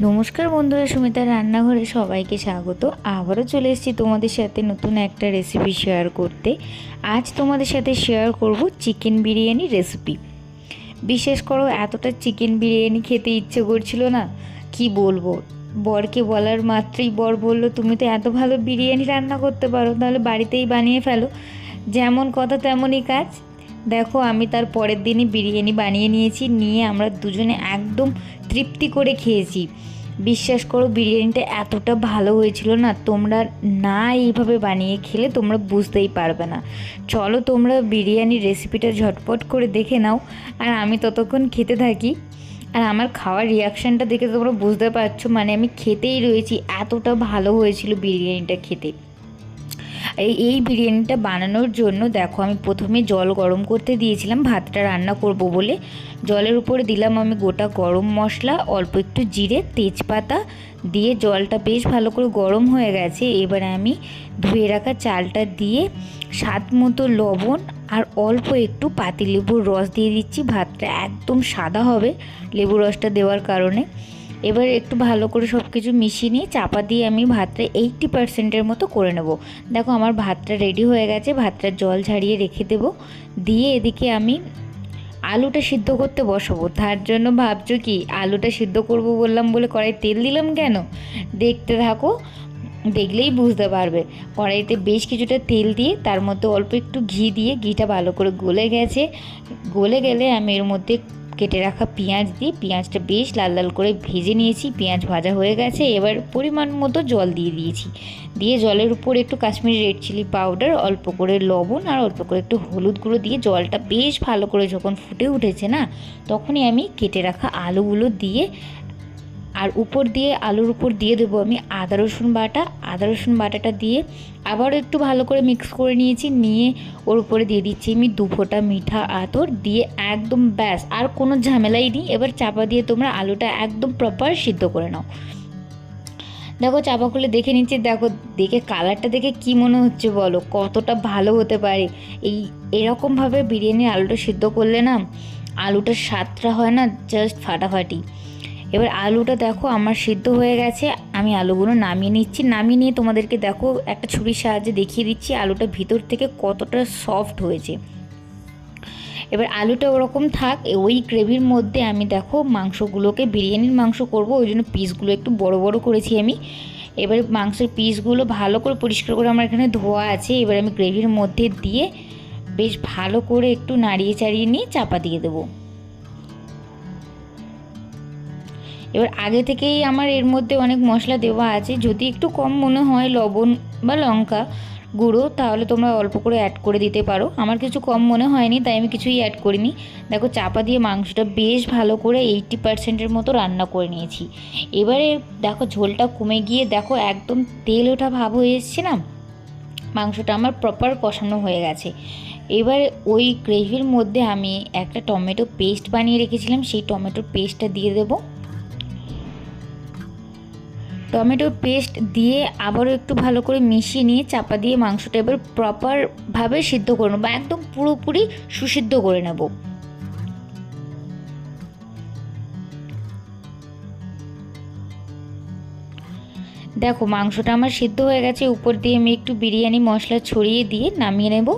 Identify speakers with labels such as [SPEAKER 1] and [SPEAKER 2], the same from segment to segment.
[SPEAKER 1] নমস্কার বন্ধুরা, সুমিতার রান্নাঘরে সবাইকে স্বাগত। আবারও চলে এসেছি তোমাদের সাথে নতুন একটা রেসিপি শেয়ার করতে। আজ তোমাদের সাথে শেয়ার করব চিকেন বিরিয়ানি রেসিপি। বিশেষ করো, এতটা চিকেন বিরিয়ানি খেতে ইচ্ছে করছিল না, কি বলবো। বরকে বলার মাত্রই বর বলল, তুমি তো এত ভালো বিরিয়ানি রান্না করতে পারো, তাহলে বাড়িতেই বানিয়ে ফেলো। যেমন কথা তেমনই কাজ। দেখো, আমি তার পরের দিনই বিরিয়ানি বানিয়ে নিয়েছি, নিয়ে আমরা দুজনে একদম তৃপ্তি করে খেয়েছি। বিশ্বাস করো, বিরিয়ানিটা এতটা ভালো হয়েছিল না, তোমরা না এইভাবে বানিয়ে খেলে তোমরা বুঝতেই পারবে না। চলো তোমরা বিরিয়ানির রেসিপিটা ঝটপট করে দেখে নাও, আর আমি ততক্ষণ খেতে থাকি। আর আমার খাওয়ার রিয়াকশানটা দেখে তোমরা বুঝতে পারছো, মানে আমি খেতেই রয়েছি, এতটা ভালো হয়েছিল বিরিয়ানিটা খেতে। এই বিরিয়ানিটা বানানোর জন্য দেখো, আমি প্রথমে জল গরম করতে দিয়েছিলাম ভাতটা রান্না করব বলে। জলের উপরে দিলাম আমি গোটা গরম মশলা, অল্প একটু জিরে, তেজপাতা দিয়ে জলটা বেশ ভালো করে গরম হয়ে গেছে। এবারে আমি ধুয়ে রাখা চালটা দিয়ে স্বাদ মতো লবণ আর অল্প একটু পাতিলেবুর রস দিয়ে দিচ্ছি। ভাতটা একদম সাদা হবে লেবু রসটা দেওয়ার কারণে। এবার একটু ভালো করে সব কিছু মিশিয়ে নিয়ে চাপা দিয়ে আমি ভাতটা 80% মতো করে নেব। দেখো, আমার ভাতটা রেডি হয়ে গেছে। ভাতটা জল ঝাড়িয়ে রেখে দেব। দিয়ে এদিকে আমি আলুটা সিদ্ধ করতে বসাবো। তার জন্য ভাবছো কি, আলুটা সিদ্ধ করব বললাম বলে কড়াই তেল দিলাম কেন? দেখতে থাকো, দেখলেই বুঝতে পারবে। কড়াইতে বেশ কিছুটা তেল দিয়ে তার মধ্যে অল্প একটু ঘি দিয়ে, ঘিটা ভালো করে গলে গেছে। গলে গেলে আমি এর মধ্যে কেটে রাখা পেঁয়াজ দিয়ে পেঁয়াজটা বেশ লাল লাল করে ভেজে নিয়েছি। পেঁয়াজ ভাজা হয়ে গেছে। এবার পরিমাণ মতো জল দিয়ে দিয়েছি। দিয়ে জলের উপর একটু কাশ্মীরি রেড চিলি পাউডার, অল্প করে লবণ আর অল্প করে একটু হলুদ গুঁড়ো দিয়ে জলটা বেশ ভালো করে যখন ফুটে উঠেছে না, তখনই আমি কেটে রাখা আলুগুলো দিয়ে, আর উপর দিয়ে আলুর উপর দিয়ে দেবো আমি আদা রসুন বাটা। আদা রসুন বাটাটা দিয়ে আবারও একটু ভালো করে মিক্স করে নিয়েছি। নিয়ে ওর উপরে দিয়ে দিচ্ছি আমি 2 ফোঁটা মিঠা আতর দিয়ে, একদম ব্যাস, আর কোনো ঝামেলাই নেই। এবার চাপা দিয়ে তোমরা আলুটা একদম প্রপার সিদ্ধ করে নাও। দেখো, চাপা খুলে দেখে নিচ্ছি। দেখো, দেখে কালারটা দেখে কি মনে হচ্ছে বলো, কতটা ভালো হতে পারে। এরকমভাবে বিরিয়ানির আলুটা সিদ্ধ করলে না, আলুটার স্বাদটা হয় না জাস্ট ফাটাফাটি। এবার আলুটা দেখো আমার সিদ্ধ হয়ে গেছে। আমি আলুগুলো নামিয়ে নিচ্ছি। নামিয়ে নিয়ে তোমাদেরকে দেখো একটা ছুরির সাহায্যে দেখিয়ে দিচ্ছি আলুটা ভিতর থেকে কতটা সফট হয়েছে। এবার আলুটা ওরকম থাক। ওই গ্রেভির মধ্যে আমি দেখো মাংসগুলোকে, বিরিয়ানির মাংস করব, ওই জন্য পিসগুলো একটু বড় বড় করেছি আমি। এবার মাংসের পিসগুলো ভালো করে পরিষ্কার করে আমার এখানে ধোয়া আছে। এবার আমি গ্রেভির মধ্যে দিয়ে বেশ ভালো করে একটু নাড়িয়ে চাড়িয়ে নিয়ে চাপা দিয়ে দেবো। এবার আগে থেকেই আমার এর মধ্যে অনেক মশলা দেওয়া আছে। যদি একটু কম মনে হয় লবণ বা লঙ্কা গুঁড়ো, তাহলে তোমরা অল্প করে অ্যাড করে দিতে পারো। আমার কিছু কম মনে হয়নি, তাই আমি কিছুই অ্যাড করিনি। দেখো, চাপা দিয়ে মাংসটা বেশ ভালো করে 80%-এর মতো রান্না করে নিয়েছি। এবারে দেখো ঝোলটা কমে গিয়ে দেখো একদম তেল ওঠা ভাব হয়ে এসছে না, মাংসটা আমার প্রপার কষানো হয়ে গেছে। এবার ওই গ্রেভির মধ্যে আমি একটা টমেটো পেস্ট বানিয়ে রেখেছিলাম, সেই টমেটোর পেস্টটা দিয়ে দেবো। টমেটোর পেস্ট দিয়ে আবারও একটু ভালো করে মিশিয়ে নিয়ে চাপা দিয়ে মাংসটা এবার প্রপারভাবে সিদ্ধ করে নেবো, একদম পুরোপুরি সুসিদ্ধ করে নেব। দেখো, মাংসটা আমার সিদ্ধ হয়ে গেছে। উপর দিয়ে আমি একটু বিরিয়ানি মশলা ছড়িয়ে দিয়ে নামিয়ে নেব।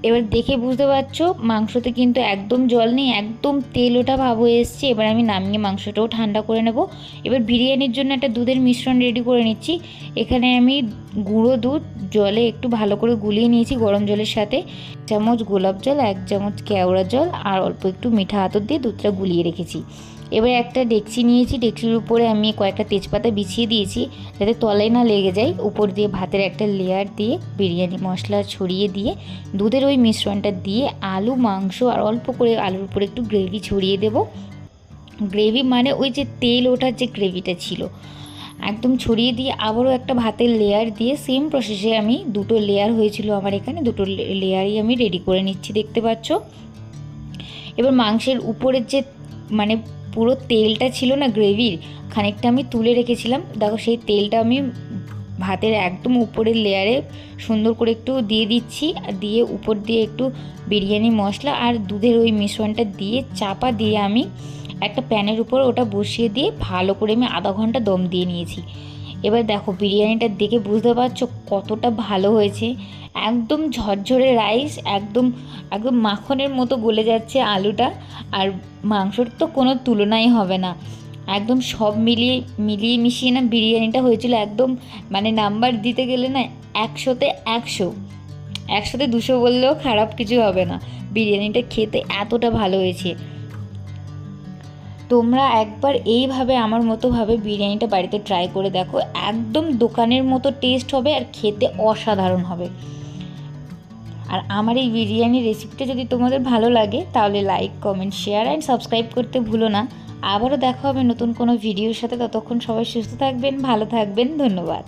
[SPEAKER 1] এবার দেখে বুঝতে পারছো মাংসতে কিন্তু একদম জল নেই, একদম তেল ওঠা ভাব হয়ে এসছে। এবার আমি নামিয়ে মাংসটাও ঠান্ডা করে নেব। এবার বিরিয়ানির জন্য একটা দুধের মিশ্রণ রেডি করে নিচ্ছি। এখানে আমি গুঁড়ো দুধ জলে একটু ভালো করে গুলিয়ে নিয়েছি গরম জলের সাথে। 1 চামচ গোলাপ জল, 1 চামচ কেওড়া জল আর অল্প একটু মিঠা আতর দিয়ে দুধটা গুলিয়ে রেখেছি। এবার একটা ডেকচি নিয়েছি, ডেকচির উপরে আমি কয়েকটা তেজপাতা বিছিয়ে দিয়েছি যাতে তলায় না লেগে যায়। উপর দিয়ে ভাতের একটা লেয়ার দিয়ে বিরিয়ানি মশলা ছড়িয়ে দিয়ে দুধের ওই মিশ্রণটা দিয়ে আলু, মাংস আর অল্প করে আলুর উপরে একটু গ্রেভি ছড়িয়ে দেব। গ্রেভি মানে ওই যে তেল ওঠার যে গ্রেভিটা ছিল, একদম ছড়িয়ে দিয়ে আবারও একটা ভাতের লেয়ার দিয়ে সেম প্রসেসে আমি 2টো লেয়ার হয়েছিল আমার এখানে, 2টো লেয়ারই আমি রেডি করে নিচ্ছি, দেখতে পাচ্ছ। এবার মাংসের উপরের যে মানে পুরো তেলটা ছিল না গ্রেভির, খানিকটা আমি তুলে রেখেছিলাম। দেখো, সেই তেলটা আমি ভাতের একদম উপরের লেয়ারে সুন্দর করে একটু দিয়ে দিচ্ছি। আর দিয়ে উপর দিয়ে একটু বিরিয়ানি মশলা আর দুধের ওই মিশ্রণটা দিয়ে চাপা দিয়ে আমি একটা প্যানের উপর ওটা বসিয়ে দিয়ে ভালো করে আমি আধা ঘন্টা দম দিয়ে নিয়েছি। এবার দেখো বিরিয়ানিটা দেখে বুঝতে পারছো কতটা ভালো হয়েছে। একদম ঝরঝরে রাইস, একদম একদম মাখনের মতো গলে যাচ্ছে আলুটা, আর মাংসর তো কোনো তুলনাই হবে না। একদম সব মিলিয়ে মিলিয়ে মিশিয়ে না বিরিয়ানিটা হয়েছিল একদম, মানে নাম্বার দিতে গেলে না 100-তে 100, 100-তে 200 বললেও খারাপ কিছু হবে না। বিরিয়ানিটা খেতে এতটা ভালো হয়েছে। তোমরা একবার এইভাবে আমার মতোভাবে বিরিয়ানিটা বাড়িতে ট্রাই করে দেখো, একদম দোকানের মতো টেস্ট হবে আর খেতে অসাধারণ হবে। আর আমার এই বিরিয়ানির রেসিপিটা যদি তোমাদের ভালো লাগে তাহলে like, comment, share and subscribe করতে ভুলো না। আবারও দেখা হবে নতুন কোনো ভিডিওর সাথে। ততক্ষণ সবাই সুস্থ থাকবেন, ভালো থাকবেন। ধন্যবাদ।